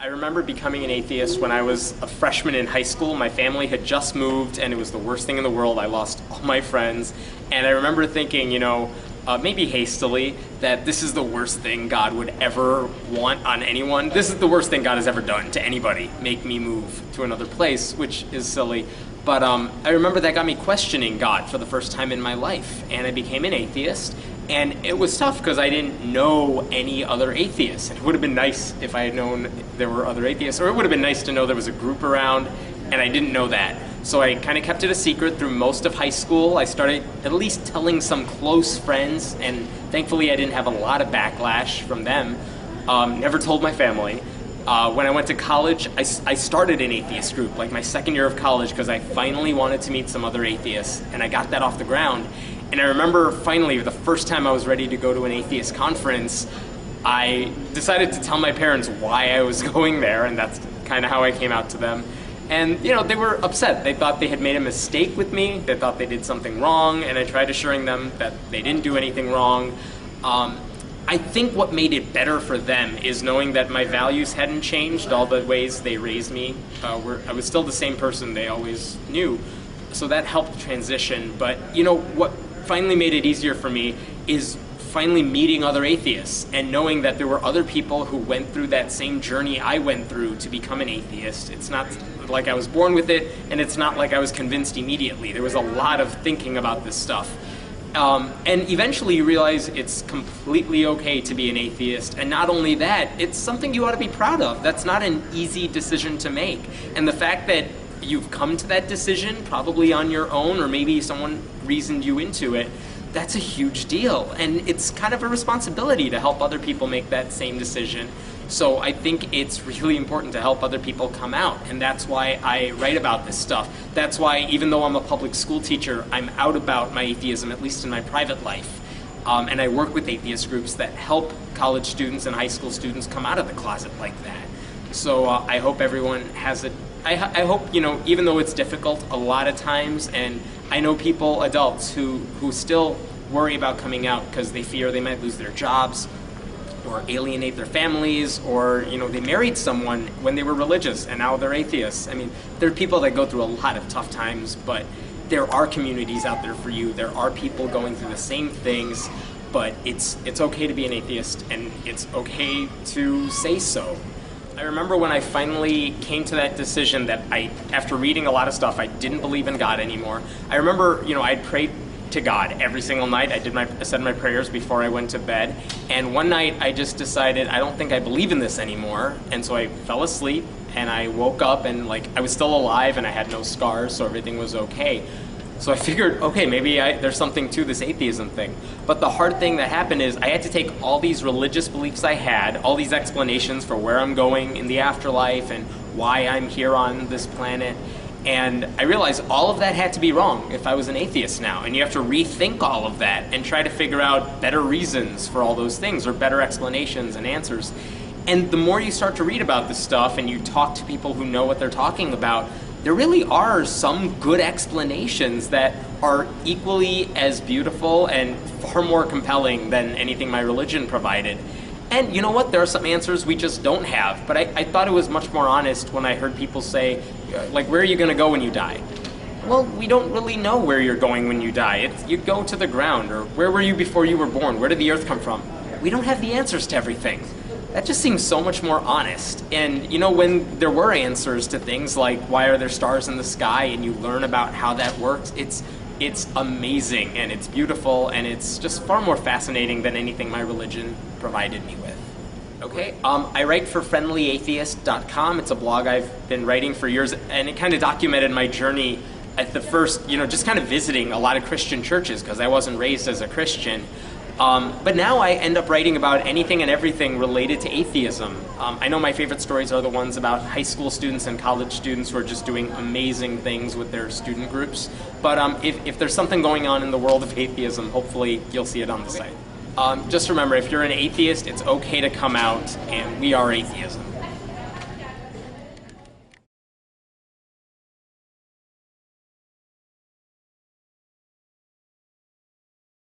I remember becoming an atheist when I was a freshman in high school. My family had just moved, and it was the worst thing in the world. I lost all my friends, and I remember thinking, maybe hastily, that this is the worst thing God would ever want on anyone. This is the worst thing God has ever done to anybody, make me move to another place, which is silly. But I remember that got me questioning God for the first time in my life, and I became an atheist. And it was tough because I didn't know any other atheists. It would have been nice if I had known there were other atheists, or it would have been nice to know there was a group around, and I didn't know that. So I kind of kept it a secret through most of high school. I started at least telling some close friends, and thankfully I didn't have a lot of backlash from them. Never told my family. When I went to college, I started an atheist group, like my second year of college, because I finally wanted to meet some other atheists, and I got that off the ground. And I remember finally, the first time I was ready to go to an atheist conference, I decided to tell my parents why I was going there, and that's kind of how I came out to them. And, they were upset. They thought they had made a mistake with me. They thought they did something wrong, and I tried assuring them that they didn't do anything wrong. I think what made it better for them is knowing that my values hadn't changed, all the ways they raised me. I was still the same person they always knew. So that helped transition. But, what finally made it easier for me is finally meeting other atheists and knowing that there were other people who went through that same journey I went through to become an atheist. It's not like I was born with it, and it's not like I was convinced immediately. There was a lot of thinking about this stuff. And eventually you realize it's completely okay to be an atheist. And not only that, it's something you ought to be proud of. That's not an easy decision to make. And the fact that you've come to that decision, probably on your own, or maybe someone reasoned you into it, that's a huge deal. And it's kind of a responsibility to help other people make that same decision. So I think it's really important to help other people come out. And that's why I write about this stuff. That's why, even though I'm a public school teacher, I'm out about my atheism, at least in my private life. And I work with atheist groups that help college students and high school students come out of the closet like that. So I hope everyone has it. I hope, even though it's difficult a lot of times, and I know people, adults, who still worry about coming out because they fear they might lose their jobs or alienate their families, or, they married someone when they were religious and now they're atheists. I mean, there are people that go through a lot of tough times, but there are communities out there for you. There are people going through the same things, but it's okay to be an atheist, and it's okay to say so. I remember when I finally came to that decision that after reading a lot of stuff, I didn't believe in God anymore. I remember, I'd prayed to God every single night. I said my prayers before I went to bed. And one night I just decided I don't think I believe in this anymore. And so I fell asleep, and I woke up, and I was still alive, and I had no scars, so everything was okay. So I figured, okay, maybe there's something to this atheism thing. But the hard thing that happened is I had to take all these religious beliefs I had, all these explanations for where I'm going in the afterlife and why I'm here on this planet, and I realized all of that had to be wrong if I was an atheist now. And you have to rethink all of that and try to figure out better reasons for all those things, or better explanations and answers. And the more you start to read about this stuff and you talk to people who know what they're talking about, there really are some good explanations that are equally as beautiful and far more compelling than anything my religion provided. And you know what? There are some answers we just don't have. But I thought it was much more honest when I heard people say, where are you going to go when you die? Well, we don't really know where you're going when you die. You go to the ground. Or where were you before you were born? Where did the earth come from? We don't have the answers to everything. That just seems so much more honest. And, when there were answers to things like why are there stars in the sky, and you learn about how that works, it's amazing, and it's beautiful, and it's just far more fascinating than anything my religion provided me with. Okay, I write for friendlyatheist.com. It's a blog I've been writing for years, and it kind of documented my journey at the first, just kind of visiting a lot of Christian churches, because I wasn't raised as a Christian. But now I end up writing about anything and everything related to atheism. I know my favorite stories are the ones about high school students and college students who are just doing amazing things with their student groups. But if there's something going on in the world of atheism, hopefully you'll see it on the site. Just remember, if you're an atheist, it's okay to come out, and we are atheism.